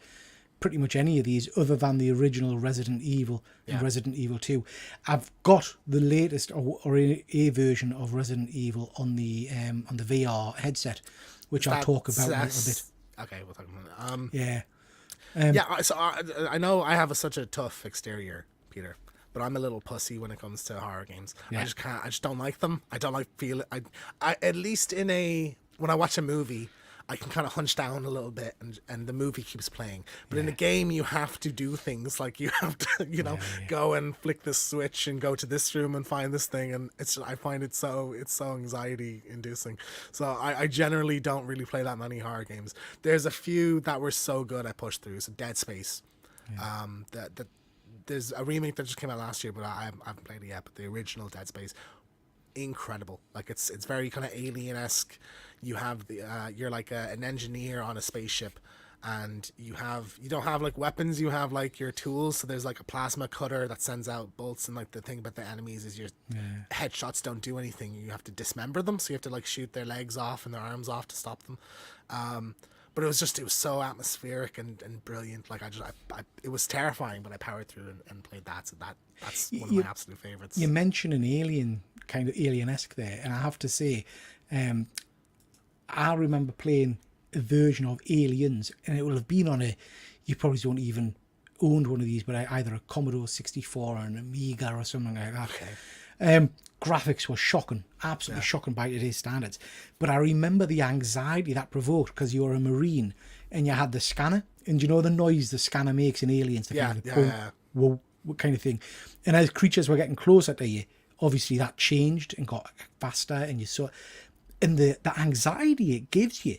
pretty much any of these other than the original Resident Evil and Resident Evil 2. I've got the latest or a version of Resident Evil on the VR headset, which I'll talk about a little bit. Okay, we'll talk about it. So I know I have such a tough exterior, Peter, but I'm a little pussy when it comes to horror games. I just don't like them. I don't like I at least when I watch a movie, I can kind of hunch down a little bit and the movie keeps playing. But in a game, you have to do things like you have to, go and flick this switch and go to this room and find this thing. And I find it's so anxiety inducing. So I generally don't really play that many horror games. There's a few that were so good I pushed through. So Dead Space. There's a remake that just came out last year, but I haven't played it yet. But the original Dead Space, incredible. Like it's very kind of alien-esque. You have you're like an engineer on a spaceship, and you don't have like weapons, you have like your tools. So there's like a plasma cutter that sends out bolts, and like the thing about the enemies is your headshots don't do anything. You have to dismember them, so you have to like shoot their legs off and their arms off to stop them. But it was so atmospheric and brilliant. Like it was terrifying, but I powered through and played that. So that's one of my absolute favorites. You mentioned an alien, kind of alien-esque there, and I have to say, I remember playing a version of Aliens, and it will have been on you probably don't even owned one of these, but either a Commodore 64 or an Amiga or something like that. Okay. Graphics were shocking, absolutely shocking by today's standards. But I remember the anxiety that provoked because you were a Marine and you had the scanner, and you know the noise the scanner makes in Aliens, whoa, kind of thing. And as creatures were getting closer to you, obviously that changed and got faster, and you saw, and the anxiety it gives you,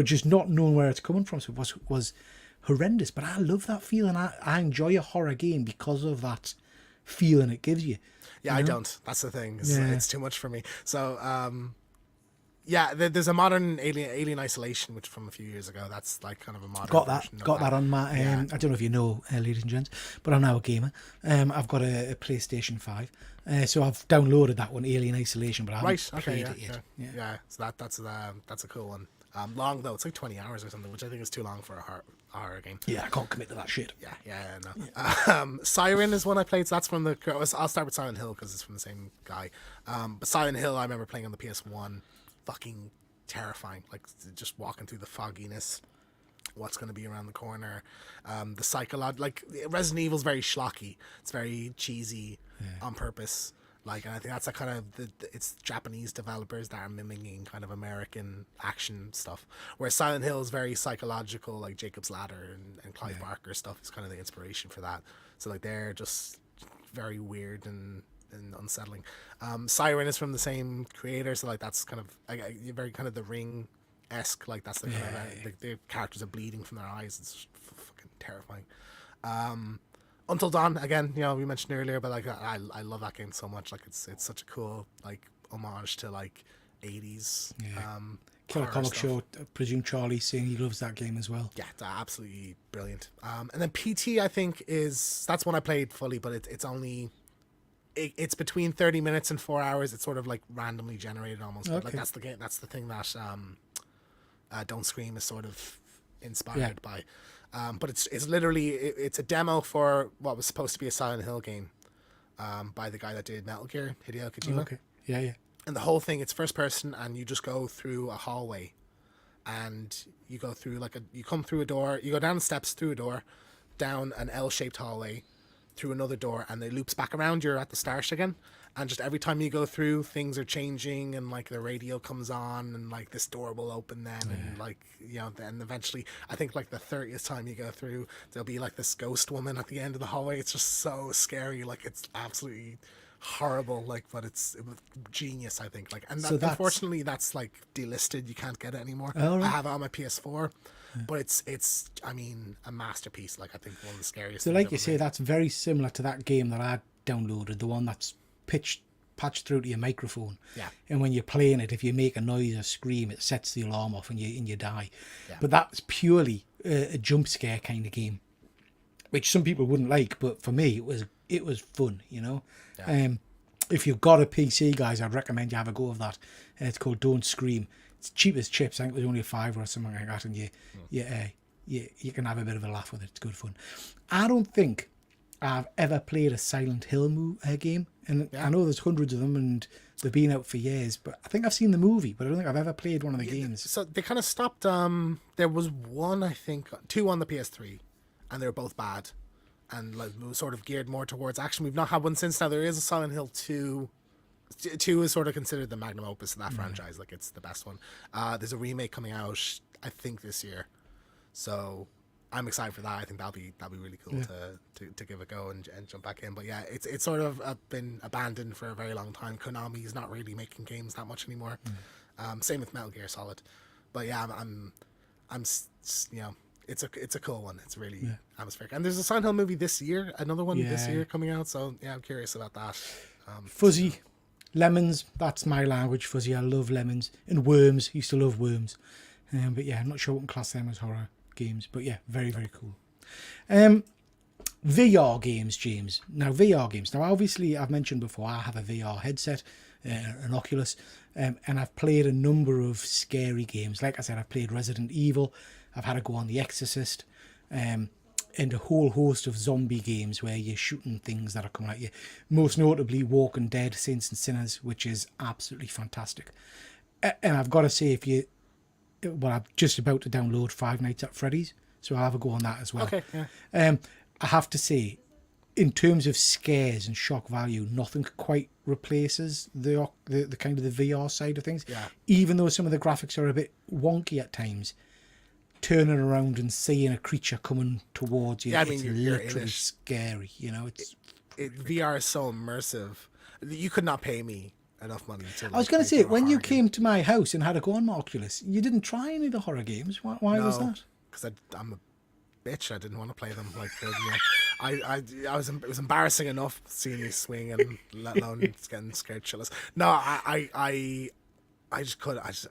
just not knowing where it's coming from, so it was horrendous. But I love that feeling. I enjoy a horror game because of that feeling it gives you. Yeah, I don't. That's the thing. It's too much for me. So, there's a modern Alien Isolation, which from a few years ago. That's like kind of a modern version. Got that on my. I don't know if you know, ladies and gents, but I'm now a gamer. I've got a PlayStation 5, so I've downloaded that one, Alien Isolation, but I haven't played it yet. Yeah. So that's a cool one. Long though, it's like 20 hours or something, which I think is too long for a horror game. Yeah, I can't commit to that shit. No. Siren is one I played. So that's from I'll start with Silent Hill because it's from the same guy. But Silent Hill, I remember playing on the PS1. Fucking terrifying, like just walking through the fogginess. what's going to be around the corner. The psychological, like Resident Evil's very schlocky. It's very cheesy on purpose. Like, and I think that's a kind of it's Japanese developers that are mimicking kind of American action stuff. Whereas Silent Hill is very psychological, like Jacob's Ladder and Clive Barker stuff is kind of the inspiration for that. So like they're just very weird and unsettling. Siren is from the same creator, so like that's kind of like very kind of The Ring-esque. Like that's the kind of the characters are bleeding from their eyes. It's fucking terrifying. Until Dawn, again, you know, we mentioned earlier, but like I love that game so much. Like it's such a cool like homage to like 80s Killer horror Comic stuff. Show. I presume Charlie's saying he loves that game as well. Yeah, it's absolutely brilliant. And then PT, I think that's one I played fully, but it's only it's between 30 minutes and 4 hours. It's sort of like randomly generated almost. But like that's the game. That's the thing that Don't Scream is sort of inspired by. But it's literally it's a demo for what was supposed to be a Silent Hill game by the guy that did Metal Gear, Hideo Kojima. Okay. Yeah. And the whole thing, it's first person, and you just go through a hallway, and you go through you come through a door, you go down the steps through a door, down an L-shaped hallway, through another door, and it loops back around. You're at the start again, and just every time you go through, things are changing, and like the radio comes on, and like this door will open then, and like, you know, then eventually, I think like the 30th time you go through, there'll be like this ghost woman at the end of the hallway. It's just so scary. Like it's absolutely horrible, like, but it was genius, I think. Like, and So unfortunately that's like delisted. You can't get it anymore. Oh, right. I have it on my PS4, but it's I mean, a masterpiece. Like, I think one of the scariest So things like ever you say, made. that's very similar to that game that I downloaded, the one that's patched through to your microphone. Yeah. And when you're playing it, if you make a noise or scream, it sets the alarm off and you die. Yeah. But that's purely a jump scare kind of game, which some people wouldn't like, but for me it was fun, you know. Yeah. If you've got a PC, guys, I'd recommend you have a go of that. It's called Don't Scream. It's cheap as chips. I think it was only $5 or something like that, and you can have a bit of a laugh with it. It's good fun. I don't think I've ever played a Silent Hill game, and I know there's hundreds of them, and they've been out for years. But I think I've seen the movie, but I don't think I've ever played one of the games. So they kind of stopped. There was one, I think, two on the PS3, and they were both bad, and like it was sort of geared more towards action. We've not had one since. Now there is a Silent Hill 2. 2 is sort of considered the magnum opus of that franchise. Like, it's the best one. There's a remake coming out, I think, this year. So I'm excited for that. I think that'll be really cool to give a go and jump back in. But yeah, it's sort of been abandoned for a very long time. Konami's not really making games that much anymore. Same with Metal Gear Solid. But yeah, I'm you know, it's a cool one. It's really atmospheric. And there's a Silent Hill movie this year, another one this year coming out. So yeah, I'm curious about that. Fuzzy. Lemons, that's my language, fuzzy. I love lemons. And worms, used to love worms. But yeah, I'm not sure what to class them as horror games. But yeah, very, very cool. VR games, James. Now, VR games. Now, obviously, I've mentioned before, I have a VR headset, an Oculus, and I've played a number of scary games. Like I said, I've played Resident Evil. I've had to go on The Exorcist. And a whole host of zombie games where you're shooting things that are coming at you. Most notably, Walking Dead, Saints and Sinners, which is absolutely fantastic. And I've got to say, I'm just about to download Five Nights at Freddy's, so I'll have a go on that as well. Okay, yeah. I have to say, in terms of scares and shock value, nothing quite replaces the kind of the VR side of things. Yeah. Even though some of the graphics are a bit wonky at times, turning around and seeing a creature coming towards you, Yeah, I mean, it's you're in literally it. scary, you know. VR is so immersive. You could not pay me enough money to. I was going to say, when you came to my house and had a go on my Oculus, you didn't try any of the horror games. Why was that? Because I'm a bitch. I didn't want to play them. Like, you know, it was embarrassing enough seeing you swing, and let alone getting scared shitless. No, I just couldn't.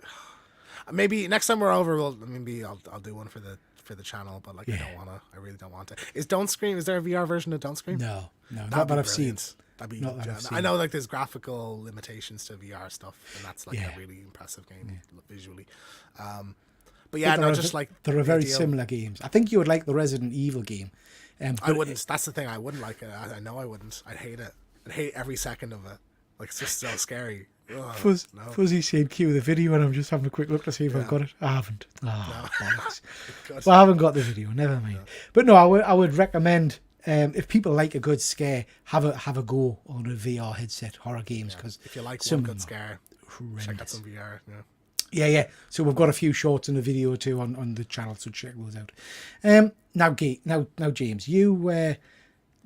Maybe next time we're over, I'll do one for the channel. But like, I really don't want to. Is there a VR version of Don't Scream? No, That'd not be that I've seen. brilliant. That'd be. Not that I've seen. I know, like, there's graphical limitations to VR stuff, and that's like a really impressive game visually. But yeah, But just like there are the very idea- similar games. I think you would like the Resident Evil game. I but wouldn't. That's the thing. I wouldn't like it. I know I wouldn't. I'd hate it. I'd hate every second of it. Like, it's just so scary. Oh, no. Fuzzy saying cue the video, and I'm just having a quick look to see if I've Yeah. got it. I haven't. Oh, bollocks. God. Well, I haven't got the video. Never mind. But no, I would recommend if people like a good scare, have a go on a VR headset horror games because If you like some one of good them are scare, horrendous. check out some VR. Yeah. Yeah. So we've got a few shorts and a video too on the channel, so check those out. Now, James, you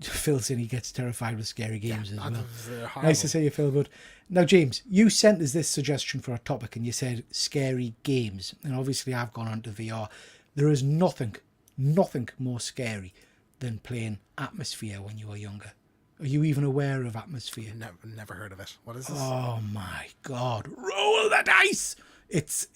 Phil's in he gets terrified with scary games as well. They're horrible. Nice to see you, Phil. But now, James, you sent us this suggestion for a topic, and you said scary games, and obviously I've gone on to VR. There is nothing more scary than playing Atmosphere when you were younger. Are you even aware of Atmosphere? Never heard of it. What is this? Oh my God! Roll the dice. It's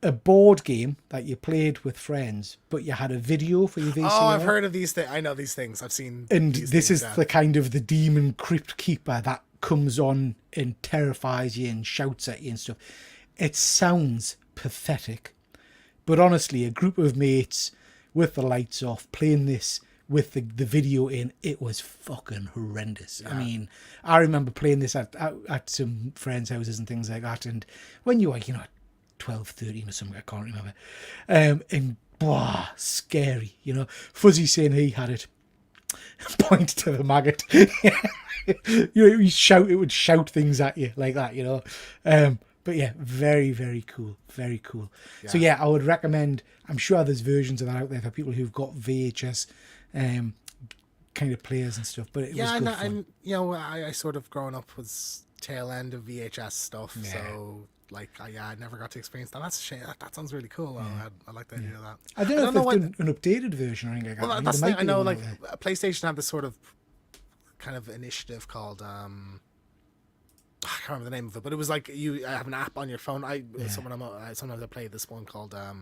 a board game that you played with friends, but you had a video for your VCR. Oh, I've heard of these things. I know these things. I've seen. And these this things, is the kind of the demon crypt keeper that comes on and terrifies you and shouts at you and stuff. It sounds pathetic, but honestly, a group of mates with the lights off playing this with the video in, it was fucking horrendous. I mean, I remember playing this at some friends' houses and things like that, and when you were 12, 13 or something, I can't remember, and scary. Fuzzy saying he had it. Point to the maggot. It would shout things at you like that. But yeah, very, very cool. Very cool. Yeah. So yeah, I would recommend, I'm sure there's versions of that out there for people who've got VHS kind of players and stuff, but it was good fun. I sort of growing up was tail end of VHS stuff, so I never got to experience that. That's a shame. That sounds really cool. Yeah. I like the idea of that. I don't know if they've done an updated version or anything like that. Well, that's the thing. I know, PlayStation had this sort of kind of initiative called I can't remember the name of it, but it was like you have an app on your phone. Sometimes I play this one called I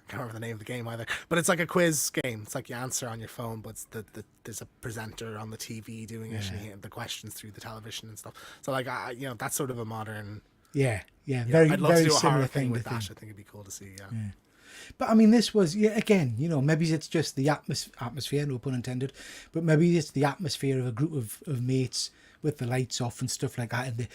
can't remember the name of the game either, but it's like a quiz game. It's like you answer on your phone, but it's there's a presenter on the TV doing it, and you hear the questions through the television and stuff. So that's sort of a modern. Very, I'd love very to do a similar horror thing with that. thing. I think it'd be cool to see. Yeah. But I mean, this was again, maybe it's just the atmosphere, no pun intended, but maybe it's the atmosphere of a group of mates with the lights off and stuff like that, and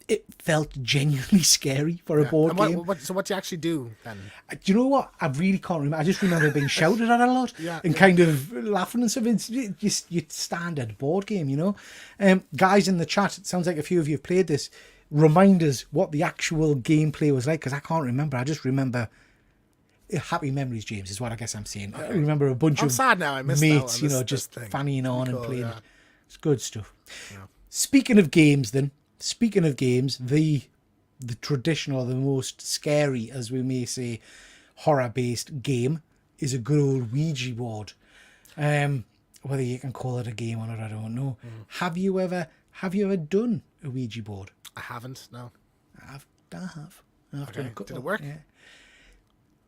it felt genuinely scary for a board game. So what do you actually do then? Do you know what? I really can't remember. I just remember being shouted at a lot and kind of laughing and stuff. It's just your standard board game, Guys in the chat, it sounds like a few of you have played this. Remind us what the actual gameplay was like, because I can't remember. I just remember happy memories, James, is what I guess I'm saying. Okay. I remember a bunch of sad now. I missed mates, just fannying on and playing it. It's good stuff. Yeah. Speaking of games, the traditional, the most scary, as we may say, horror-based game is a good old Ouija board. Whether you can call it a game or not, I don't know. Have you ever done a Ouija board? I haven't. No. I have. Okay. Did it work? Yeah.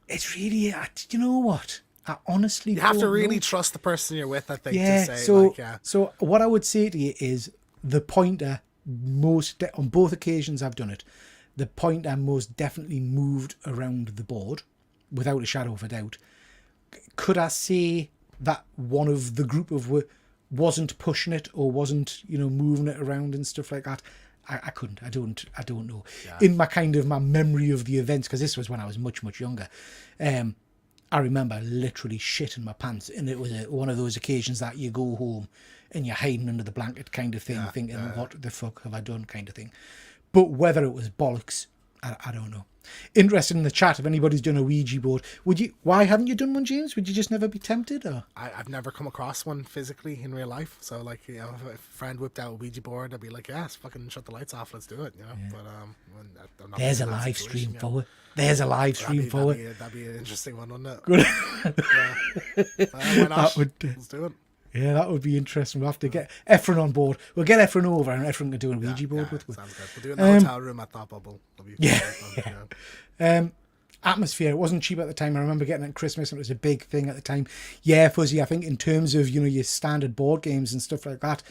It's really. You know what? I honestly. You have to really trust the person you're with, I think. Yeah. To say, So what I would say to you is the pointer. On both occasions I've done it, the pointer most definitely moved around the board without a shadow of a doubt. Could I say that one of the group wasn't pushing it or wasn't moving it around and stuff like that? I couldn't. I don't know. Yeah. In my memory of the events, because this was when I was much younger, I remember literally shitting my pants, and it was one of those occasions that you go home and you're hiding under the blanket kind of thing, thinking, what the fuck have I done kind of thing. But whether it was bollocks, I don't know. Interested in the chat, if anybody's done a Ouija board, why haven't you done one, James? Would you just never be tempted? Or I've never come across one physically in real life. So if a friend whipped out a Ouija board, I'd be like, yes, fucking shut the lights off, let's do it. But I'm not there's a live stream for it. There's a live stream for it. That'd be an interesting one, wouldn't it? Good. Why not? Let's do it. Yeah, that would be interesting. We'll have to get Efren on board. We'll get Efren over, and Efren can do a Ouija board with. Sounds good. We'll do it in the hotel room at Thought Bubble. Atmosphere. It wasn't cheap at the time. I remember getting it at Christmas, and it was a big thing at the time. Yeah, Fuzzy. I think in terms of your standard board games and stuff like that,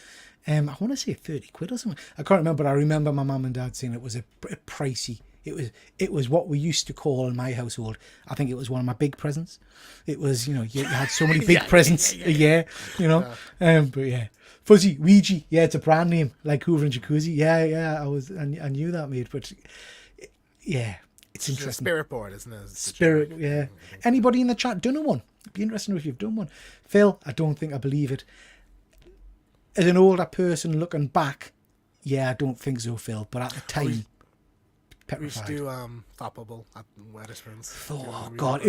I want to say £30 or something. I can't remember. But I remember my mum and dad saying it was a pricey It was what we used to call in my household. I think it was one of my big presents. It was, you had so many big presents a year, But yeah, Fuzzy Ouija. Yeah, it's a brand name like Hoover and Jacuzzi. Yeah. I knew that, mate. But yeah, it's interesting. It's a spirit board, isn't it? Spirit, yeah. Anybody in the chat done one? It'd be interesting if you've done one. Phil, I don't think I believe it. As an older person looking back, yeah, I don't think so, Phil. But at the time, petrified. We should do Thoppable at Weatherspoons. Oh God!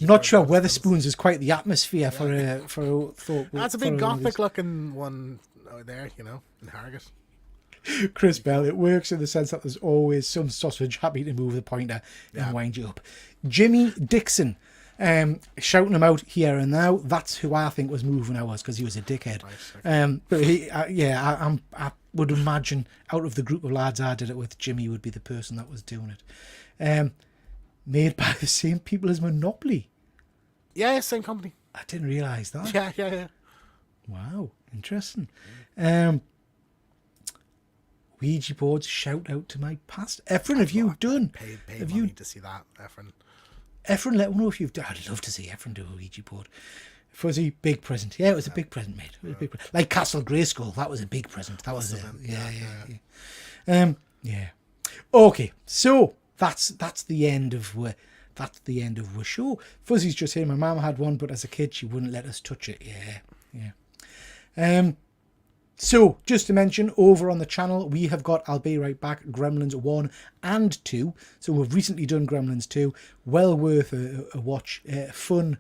Not sure Weatherspoons is quite the atmosphere for a thought. That's a big gothic looking one there, in Harrogate. Chris Bell, it works in the sense that there's always some sausage happy to move the pointer and wind you up. Jimmy Dixon, shouting him out here and now. That's who I think was moving ours because he was a dickhead. Nice, okay. But I would imagine out of the group of lads I did it with, Jimmy would be the person that was doing it. Made by the same people as Monopoly. Yeah, same company. I didn't realise that. Yeah. Wow, interesting. Ouija boards, shout out to my past. Efren, have you done? Paid money to see that, Efren. Efren, let me know if you've done. I'd love to see Efren do a Ouija board. Fuzzy, big present. Yeah, it was a big present, mate. It was a big present. Like Castle Grayskull, that was a big present. That was it. Yeah. Okay, so that's the end of the show. Fuzzy's just saying my mum had one, but as a kid she wouldn't let us touch it. Yeah. So, just to mention, over on the channel, we have got, I'll be right back, Gremlins 1 and 2. So, we've recently done Gremlins 2. Well worth a watch. Fun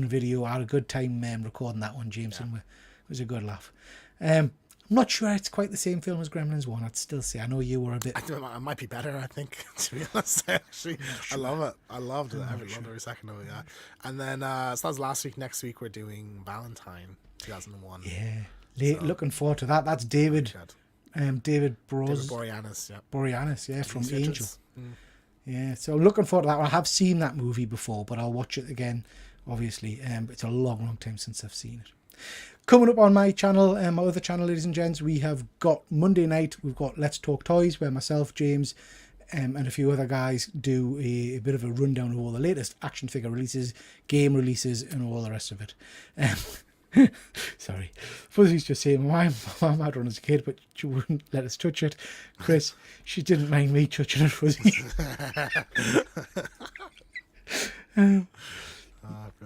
video. I had a good time recording that one, Jameson. It was a good laugh. I'm not sure it's quite the same film as Gremlins 1, I'd still say. I know you were a bit... It might be better, I think, to be honest. Actually, I love it. I loved it. I loved every second of it, yeah. And then, so that was last week. Next week, we're doing Valentine 2001. Yeah. Looking forward to that. That's David Boreanaz, from Angel. Yeah, so looking forward to that one. I have seen that movie before, but I'll watch it again, obviously. It's a long time since I've seen it. Coming up on my channel, my other channel, ladies and gents, we have got Monday night, we've got Let's Talk Toys, where myself, James, and a few other guys do a bit of a rundown of all the latest action figure releases, game releases, and all the rest of it. Sorry, Fuzzy's just saying my mum had one as a kid, but she wouldn't let us touch it. Chris, she didn't mind me touching it, Fuzzy.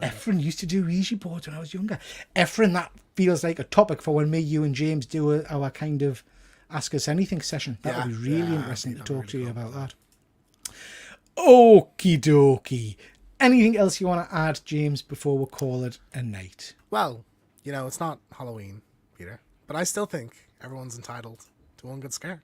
Efren used to do Ouija boards when I was younger. Efren, that feels like a topic for when me, you and James do our kind of Ask Us Anything session. That would be really interesting to talk to you about that. Okie dokie. Anything else you want to add, James, before we call it a night? Well, it's not Halloween, Peter, but I still think everyone's entitled to one good scare.